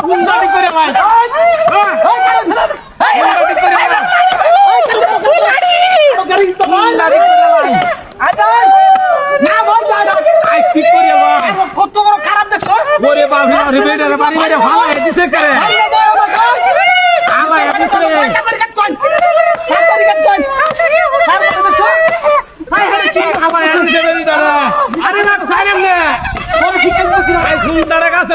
গুন্ডামি করে ভাই কত বড় খারাপ দেখছো ওরে বাবা রে বেটারে বাড়ি মেরে ভালো দিছে করে আমার আরে না খাইলাম না বড় শিকার করছিলাম সুন্দর কাছে